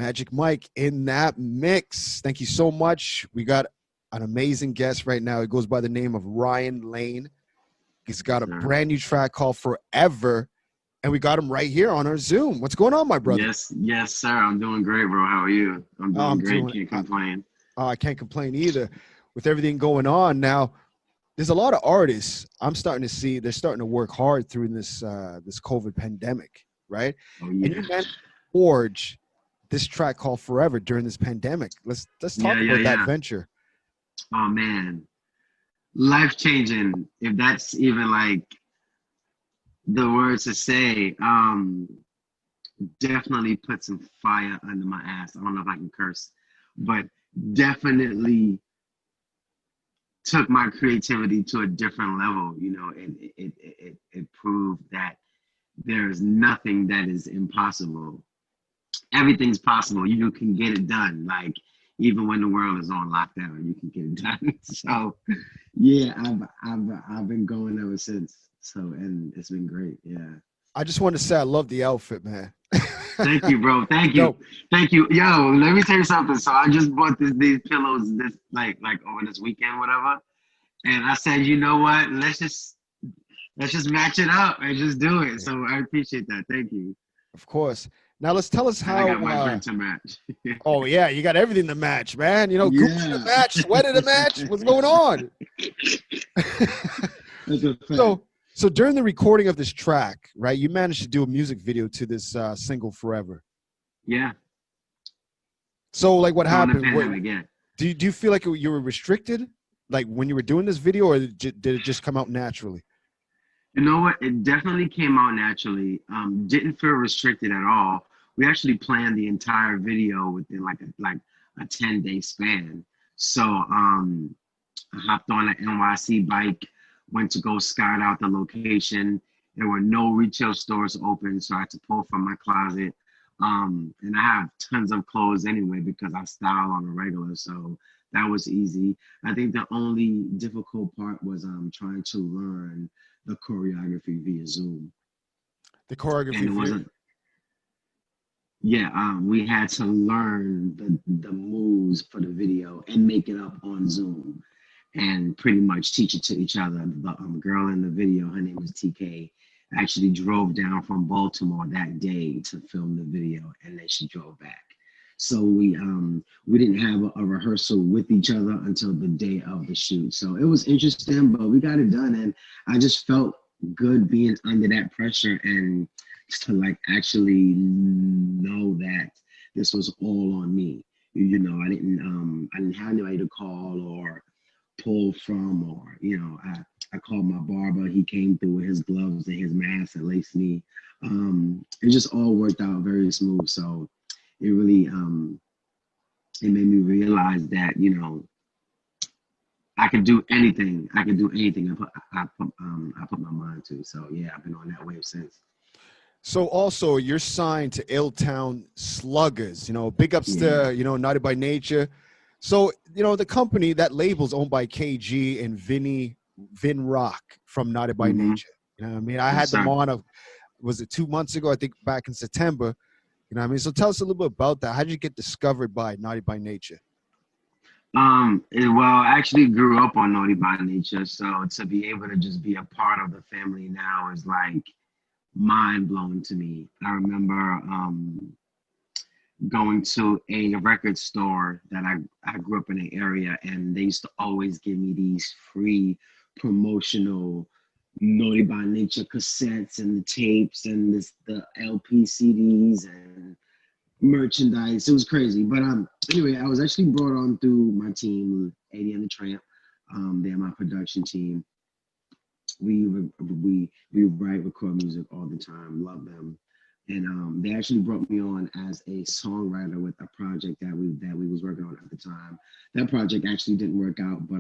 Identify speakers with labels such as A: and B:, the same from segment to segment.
A: Magic Mike in that mix. Thank you so much. We got an amazing guest right now. He goes by the name of Ryan Lane. He's got a brand new track called Forever, and we got him right here on our Zoom. What's going on, my brother?
B: Yes, sir. I'm doing great, bro. How are you? I'm doing great. Can't complain.
A: I can't complain either with everything going on. Now, there's a lot of artists I'm starting to see, they're starting to work hard through this this COVID pandemic, right?
B: Oh, yeah.
A: And you managed to forge this track called Forever during this pandemic. Let's talk about that venture.
B: Oh, man. Life-changing, if that's even like the words to say. Definitely put some fire under my ass. I don't know if I can curse, but definitely took my creativity to a different level. You know, it proved that there is nothing that is impossible. Everything's possible. You can get it done. Like, even when the world is on lockdown, you can get it done. So yeah, I've been going ever since. So, and it's been great. Yeah.
A: I just want to say I love the outfit, man.
B: Thank you, bro. Thank you. Thank you. Yo, let me tell you something. So I just bought these pillows like over this weekend, whatever. And I said, you know what? Let's just match it up and just do it. So I appreciate that. Thank you.
A: Of course. Now tell us how.
B: I got my drink to match.
A: Oh yeah, you got everything to match, man. You know, Gucci to match, sweater to match. What's going on?
B: That's a fact.
A: So during the recording of this track, right, you managed to do a music video to this single Forever.
B: Yeah.
A: So like what happened?
B: Yeah.
A: Do you feel like you were restricted, like when you were doing this video, or did it just come out naturally?
B: You know what? It definitely came out naturally. Didn't feel restricted at all. We actually planned the entire video within like a 10-day span. So I hopped on an NYC bike, went to go scout out the location. There were no retail stores open, so I had to pull from my closet. And I have tons of clothes anyway because I style on a regular, so that was easy. I think the only difficult part was trying to learn the choreography via Zoom.
A: The choreography.
B: And it wasn't. Yeah, we had to learn the moves for the video and make it up on Zoom, and pretty much teach it to each other. The girl in the video, her name is TK, actually drove down from Baltimore that day to film the video, and then she drove back. So we didn't have a rehearsal with each other until the day of the shoot. So it was interesting, but we got it done, and I just felt good being under that pressure and to like actually know that this was all on me. You know, I didn't have anybody to call or pull from, or I called my barber. He came through with his gloves and his mask and laced me. It just all worked out very smooth. So it really it made me realize that I could do anything. I put my mind to. So yeah, I've been on that wave since.
A: So also you're signed to Illtown Sluggers. Big ups to Naughty by Nature. So, the company, that label's owned by KG and Vin Rock from Naughty by Nature. You know what I mean? I had them on, was it 2 months ago? I think back in September. You know what I mean? So tell us a little bit about that. How did you get discovered by Naughty by Nature?
B: Well, I actually grew up on Naughty by Nature. So to be able to just be a part of the family now is like mind-blowing to me. I remember going to a record store that I grew up in an area, and they used to always give me these free promotional Naughty by Nature cassettes and the tapes and the LP CDs and merchandise. It was crazy. But anyway, I was actually brought on through my team, 80 and the Tramp. They're my production team. We write, record music all the time. Love them. And they actually brought me on as a songwriter with a project that we was working on at the time. That project actually didn't work out, but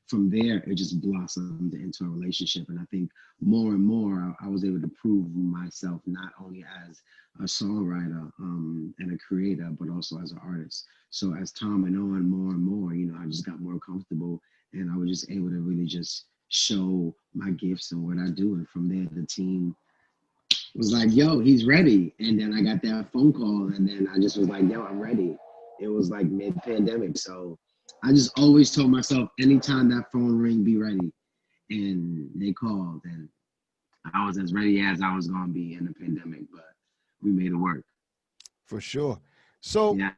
B: from there it just blossomed into a relationship. And I think more and more I was able to prove myself not only as a songwriter and a creator, but also as an artist. So as time went on, more and more, I just got more comfortable, and I was just able to really just show my gifts and what I do. And from there, the team was like, yo, he's ready. And then I got that phone call, and then I just was like, yo, I'm ready. It was like mid-pandemic. So I just always told myself, anytime that phone ring, be ready. And they called, and I was as ready as I was going to be in the pandemic, but we made it work.
A: For sure. So,
B: Yeah.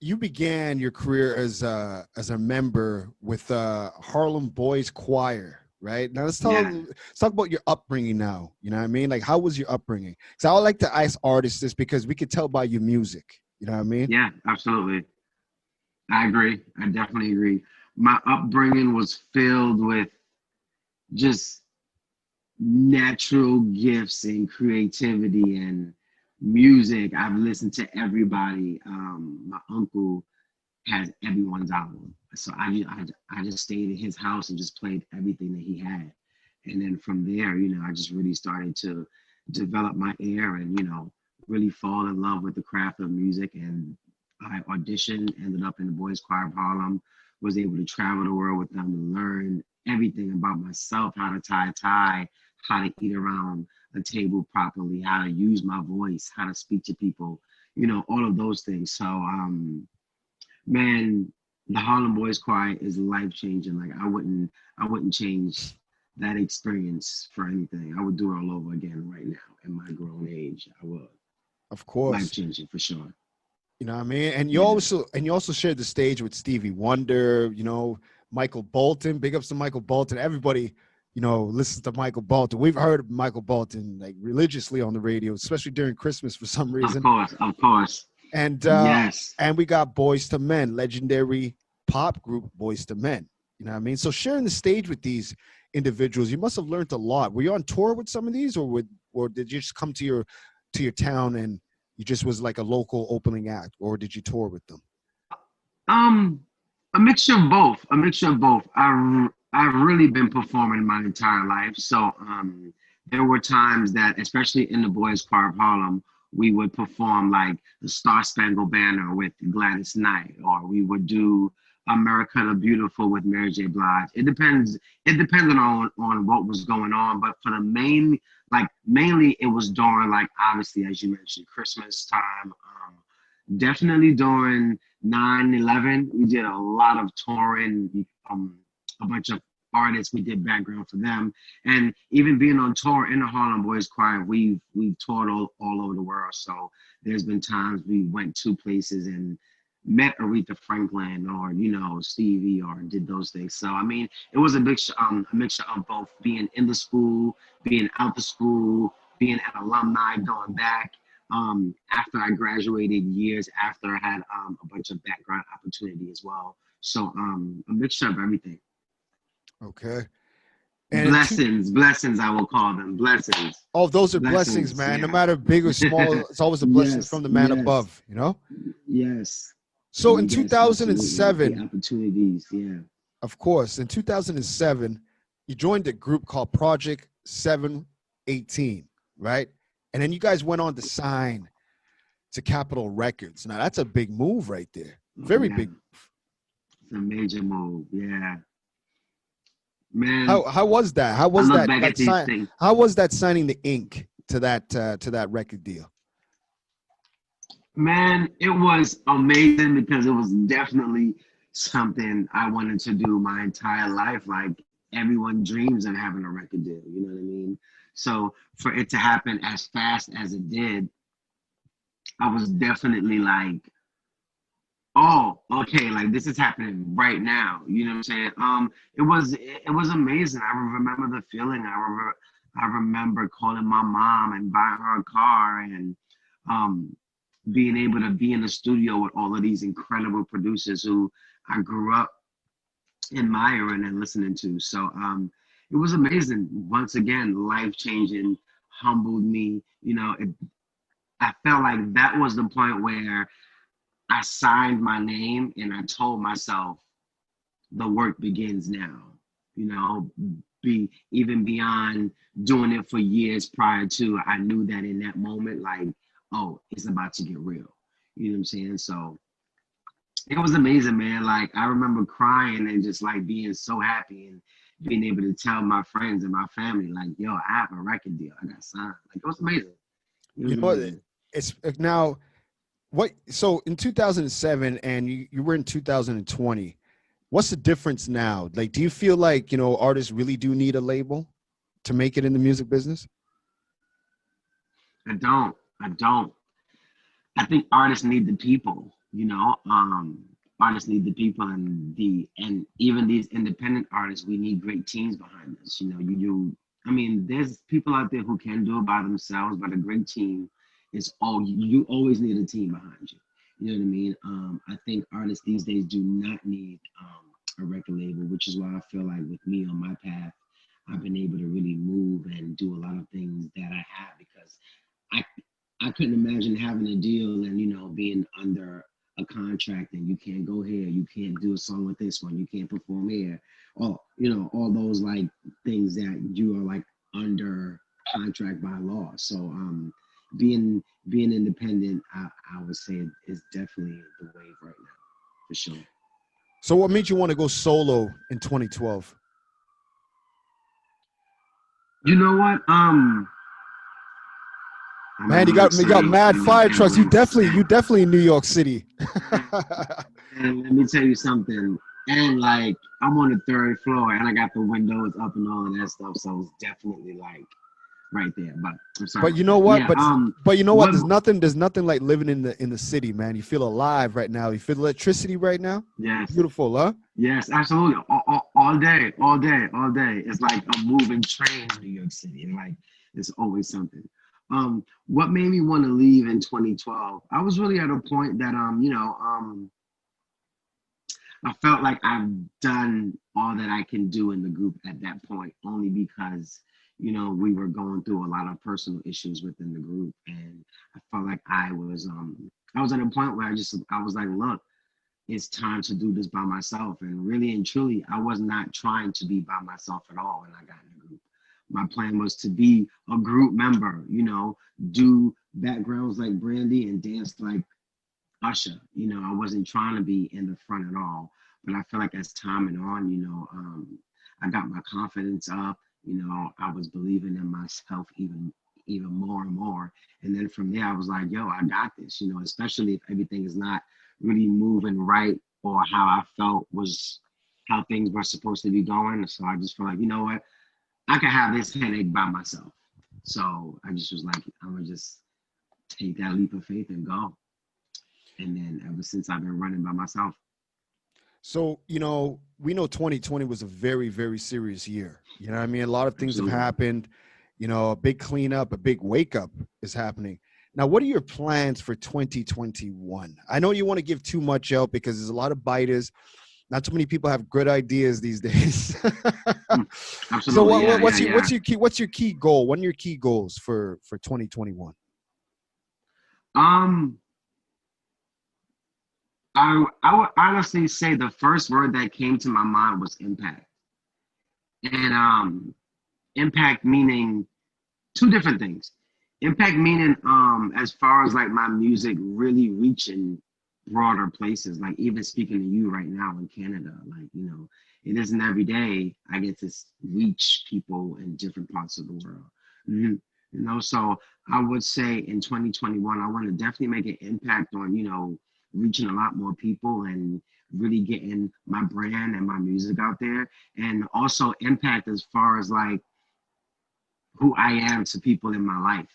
A: you began your career as a member with Harlem Boys Choir, right? Now let's
B: Yeah.
A: talk about your upbringing now. You know what I mean? Like, how was your upbringing? Because I would like to ask artists this because we could tell by your music. You know what I mean?
B: Yeah, absolutely. I agree. I definitely agree. My upbringing was filled with just natural gifts and creativity and music. I've listened to everybody. My uncle has everyone's album, so I just stayed at his house and just played everything that he had. And then from there, I just really started to develop my ear and really fall in love with the craft of music. And I auditioned, ended up in the Boys Choir of Harlem, was able to travel the world with them and learn everything about myself, how to tie a tie, how to eat around a table properly, how to use my voice, how to speak to people, all of those things. So, man, the Harlem Boys Choir is life changing. Like I wouldn't change that experience for anything. I would do it all over again right now in my grown age. I would.
A: Of
B: Life
A: course.
B: changing for sure.
A: You know what I mean? And
B: Yeah.
A: you also shared the stage with Stevie Wonder, Michael Bolton. Big ups to Michael Bolton. Everybody, listens to Michael Bolton. We've heard of Michael Bolton like religiously on the radio, especially during Christmas for some
B: Of
A: reason.
B: course, of course.
A: And
B: Yes.
A: we got Boys to Men, legendary pop group Boys to Men. You know what I mean? So sharing the stage with these individuals, you must have learned a lot. Were you on tour with some of these, or did you just come to your town and you just was like a local opening act, or did you tour with them?
B: Um, a mixture of both. A mixture of both. I've really been performing my entire life. So there were times that, especially in the Boys Choir of Harlem, we would perform like the Star Spangled Banner with Gladys Knight, or we would do America the Beautiful with Mary J. Blige. It depends. It depended on what was going on, but for the mainly it was during, like, obviously, as you mentioned, Christmas time. Definitely during 9/11, we did a lot of touring. A bunch of artists, we did background for them, and even being on tour in the Harlem Boys Choir, we've toured all over the world. So there's been times we went to places and met Aretha Franklin, or Stevie, or did those things. So I mean, it was a mixture of both being in the school, being out the school, being an alumni, going back. After I graduated, years after, I had a bunch of background opportunity as well. So a mixture of everything.
A: Okay. And
B: Blessings, I will call them blessings.
A: oh, those are blessings,
B: Blessings,
A: man. No
B: yeah.
A: matter big or small, it's always a blessing
B: Yes,
A: from the man
B: yes,
A: above, you know?
B: yes,
A: So in
B: yes, absolutely. The
A: 2007,
B: opportunities, yeah.
A: of course, in 2007, you joined a group called Project 718, right? And then you guys went on to sign to Capitol Records. Now that's a big move right there.
B: Oh,
A: Very
B: yeah.
A: big.
B: It's a major move, yeah. Man,
A: How was that? How
B: I
A: was
B: look
A: that
B: back at
A: like
B: these things.
A: how was that signing the ink to that record deal?
B: Man, it was amazing because it was definitely something I wanted to do my entire life. Like, everyone dreams of having a record deal, you know what I mean? So for it to happen as fast as it did, I was definitely like, oh, okay, like this is happening right now. You know what I'm saying? It was amazing. I remember the feeling. I remember calling my mom and buying her a car, and um being able to be in the studio with all of these incredible producers who I grew up admiring and listening to. So it was amazing. Once again, life changing, humbled me. I felt like that was the point where I signed my name and I told myself the work begins now. You know, be even beyond doing it for years prior to, I knew that in that moment, like, oh, it's about to get real. You know what I'm saying? So it was amazing, man. Like, I remember crying and just like being so happy and being able to tell my friends and my family, like, yo, I have a record deal. I got signed. Like, it was amazing. It was
A: You know what?
B: amazing.
A: It's now what. So in 2007, and you were in 2020. What's the difference now? Like, do you feel like, artists really do need a label to make it in the music business?
B: I don't. I don't. I think artists need the people, artists need the people, and even these independent artists, we need great teams behind us. I mean, there's people out there who can do it by themselves, but a great team is you always need a team behind you. You know what I mean? I think artists these days do not need a record label, which is why I feel like with me on my path, I've been able to really move and do a lot of things that I have because I I couldn't imagine having a deal and being under a contract and you can't go here, you can't do a song with this one, you can't perform here, all those like things that you are like under contract by law. So being independent, I would say is definitely the wave right now, for sure.
A: So what made you want to go solo in 2012?
B: You know what?
A: Man, you got mad fire trucks. You definitely in New York City.
B: And let me tell you something. And like I'm on the third floor and I got the windows up and all of that stuff. So it's definitely like right there. But I'm sorry.
A: But you know what?
B: Yeah,
A: but you know what? There's nothing like living in the city, man. You feel alive right now. You feel electricity right now.
B: Yes.
A: Beautiful, huh?
B: Yes, absolutely. All day. It's like a moving train in New York City. And like there's always something. What made me want to leave in 2012? I was really at a point that I felt like I've done all that I can do in the group at that point, only because we were going through a lot of personal issues within the group, and I felt like I was at a point where I was like, look, it's time to do this by myself. And really and truly, I was not trying to be by myself at all when I got in the group. My plan was to be a group member, do backgrounds like Brandy and dance like Usher. I wasn't trying to be in the front at all. But I feel like as time went on, I got my confidence up. I was believing in myself even more and more. And then from there, I was like, yo, I got this, especially if everything is not really moving right or how I felt was how things were supposed to be going. So I just felt like, you know what? I can have this headache by myself. So I just was like, I'm gonna just take that leap of faith and go. And then ever since I've been running by myself.
A: So, we know 2020 was a very, very serious year. You know what I mean? A lot of things have happened, a big cleanup, a big wake up is happening. Now, what are your plans for 2021? I know you want to give too much out because there's a lot of biters. Not too many people have good ideas these days.
B: Absolutely.
A: So what's your key goal? What are your key goals for 2021?
B: I would honestly say the first word that came to my mind was impact. And impact meaning two different things. Impact meaning as far as like my music really reaching broader places, like even speaking to you right now in Canada, like it isn't every day I get to reach people in different parts of the world. So I would say in 2021 I want to definitely make an impact on reaching a lot more people and really getting my brand and my music out there, and also impact as far as like who I am to people in my life.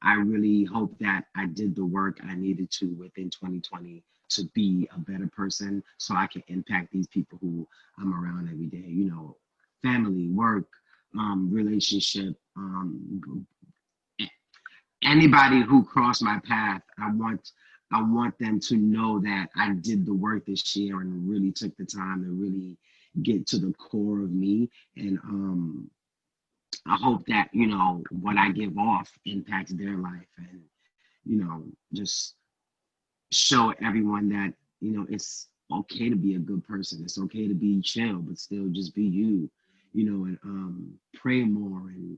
B: I really hope that I did the work I needed to within 2020 to be a better person so I can impact these people who I'm around every day, family, work, relationship, anybody who crossed my path. I want them to know that I did the work this year and really took the time to really get to the core of me. And I hope that, what I give off impacts their life and, just show everyone that, it's okay to be a good person. It's okay to be chill, but still just be you, and pray more and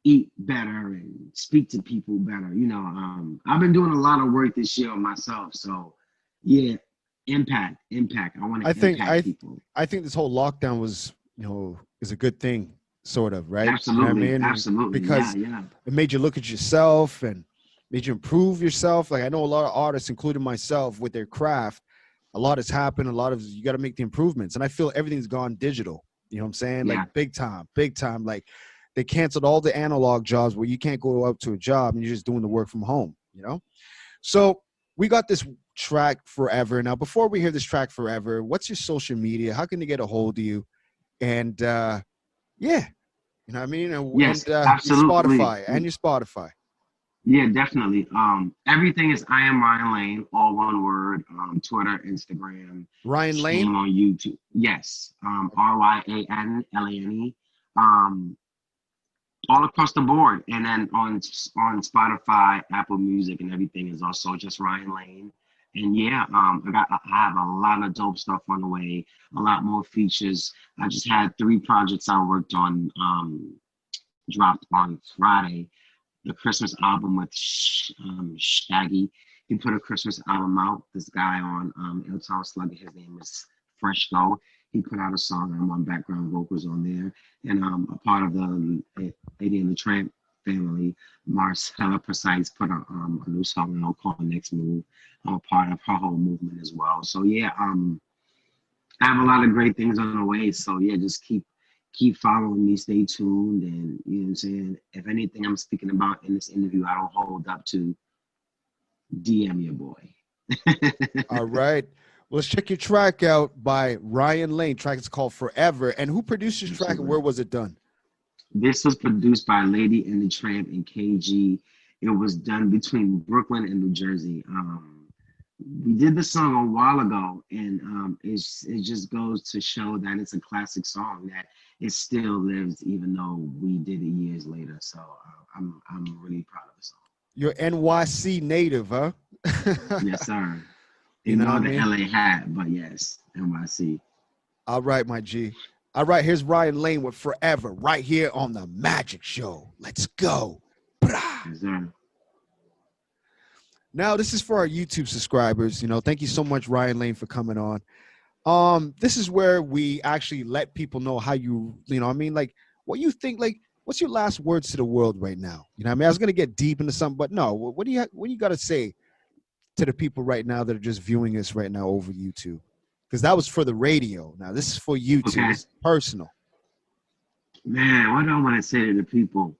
B: eat better and speak to people better. I've been doing a lot of work this year on myself. So yeah, Impact. I want
A: I
B: to
A: think
B: impact people.
A: I think this whole lockdown was, is a good thing, sort of, right? You know what I
B: Absolutely,
A: mean?
B: absolutely. Yeah,
A: Because
B: yeah.
A: it made you look at yourself and made you improve yourself. Like I know a lot of artists, including myself, with their craft, a lot has happened. A lot of you got to make the improvements, and I feel everything's gone digital. You know what I'm saying? Like
B: Yeah.
A: big time, big time. Like they canceled all the analog jobs where you can't go out to a job and you're just doing the work from home. So we got this track Forever. Now, before we hear this track Forever, what's your social media? How can they get a hold of you? And yeah, you know what I mean?
B: Yes,
A: Your
B: absolutely.
A: Spotify and your Spotify.
B: Yeah, definitely. Everything is I am Ryan Lane, all one word. Twitter, Instagram,
A: Ryan Lane.
B: same on YouTube. Yes. RyanLane. Um, all across the board, and then on Spotify, Apple Music, and everything is also just Ryan Lane. And yeah, I have a lot of dope stuff on the way, a lot more features. I just had 3 projects I worked on, dropped on Friday. The Christmas album with Shaggy. He put a Christmas album out. This guy on Illtown Slugger, his name is Fresh Go. He put out a song. I'm on background vocals on there, and a part of the Lady and the Tramp family. Marcella Precise put a new song out called Next Move. I'm a part of her whole movement as well. So yeah, I have a lot of great things on the way. So yeah, just keep following me, stay tuned, and you know what I'm saying. If anything I'm speaking about in this interview, I don't hold up to, DM your boy.
A: All right. Well, let's check your track out by Ryan Lane. Track is called Forever. And who produced this track and where was it done?
B: This was produced by Lady and the Tramp and KG. It was done between Brooklyn and New Jersey. We did the song a while ago, and it just goes to show that it's a classic song that it still lives, even though we did it years later. So I'm really proud of the song.
A: You're NYC native, huh?
B: Yes, sir.
A: You know what I
B: Ignore the
A: mean?
B: LA hat, but yes, NYC.
A: All right, my G. All right, here's Ryan Lane with Forever right here on the Majic Show. Let's go. Brah.
B: Yes, sir.
A: Now, this is for our YouTube subscribers. Thank you so much, Ryan Lane, for coming on. This is where we actually let people know how what I mean, like what you think, like what's your last words to the world right now? You know what I mean? I was gonna get deep into something, but no, what do you got to say to the people right now that are just viewing us right now over YouTube? Because that was for the radio. Now this is for YouTube.
B: Okay.
A: This is personal.
B: Man, what do I want to say to the people?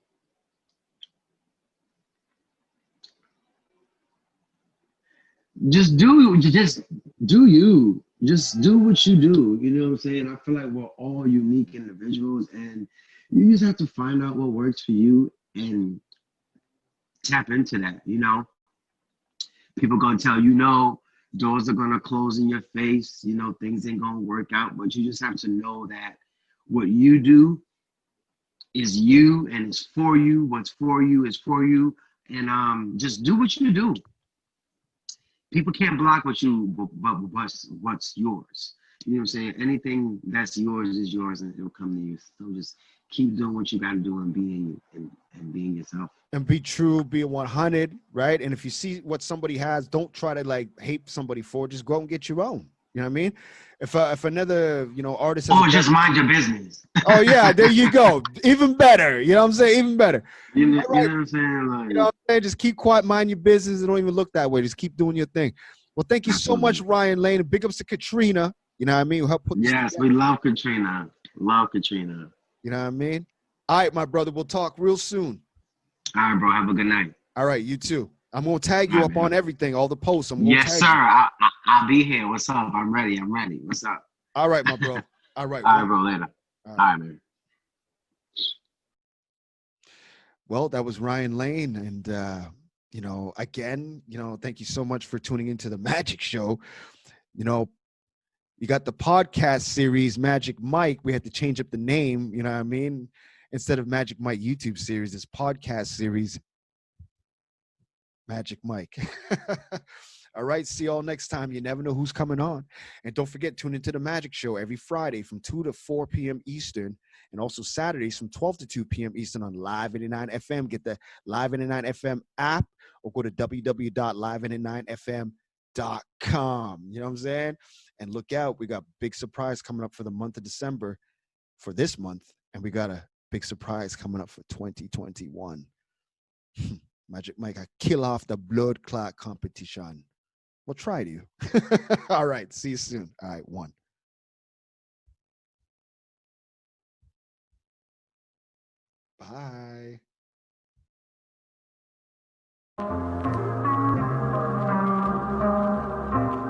B: Just do you. Just do what you do. You know what I'm saying? I feel like we're all unique individuals, and you just have to find out what works for you and tap into that. People gonna tell doors are gonna close in your face. Things ain't gonna work out, but you just have to know that what you do is you, and it's for you. What's for you is for you, and just do what you do. People can't block what you, but what's yours. You know what I'm saying? Anything that's yours is yours, and it'll come to you. So just keep doing what you got to do and being yourself.
A: And be true, be 100, right? And if you see what somebody has, don't try to like hate somebody for it. Just go out and get your own. You know what I mean? If another artist has
B: just mind your business.
A: Oh yeah, there you go. Even better. You know what I'm saying? Even better.
B: You know what I'm saying? Like,
A: you know what I'm saying? Just keep quiet, mind your business, and don't even look that way. Just keep doing your thing. Well, thank you so much, Ryan Lane. And big ups to Katrina. You know what I mean? Who helped put this
B: yes,
A: together.
B: we love Katrina. Love Katrina.
A: You know what I mean? All right, my brother. We'll talk real soon.
B: All right, bro. Have a good night.
A: All right, you too. I'm gonna tag you up on everything, all the posts.
B: Yes, sir. I'll be here. What's up? I'm ready. What's up?
A: All right, my bro. All right.
B: All right, bro. Later. All right, man.
A: Well, that was Ryan Lane, and again, thank you so much for tuning into the Majic Show. You got the podcast series Majic Mike. We had to change up the name. You know what I mean? Instead of Majic Mike YouTube series, this podcast series, Majic Mike. All right, see y'all next time. You never know who's coming on. And don't forget, tune into the Majic Show every Friday from 2 to 4 p.m. Eastern, and also Saturdays from 12 to 2 p.m. Eastern on Live 89 FM. Get the Live 89 FM app or go to www.live89fm.com magicmikeairing.com. You know what I'm saying? And look out, we got big surprise coming up for the month of December for this month, and we got a big surprise coming up for 2021. Magic Mike, I kill off the blood clot competition. We'll try to. All right, see you soon. All right, one. Bye.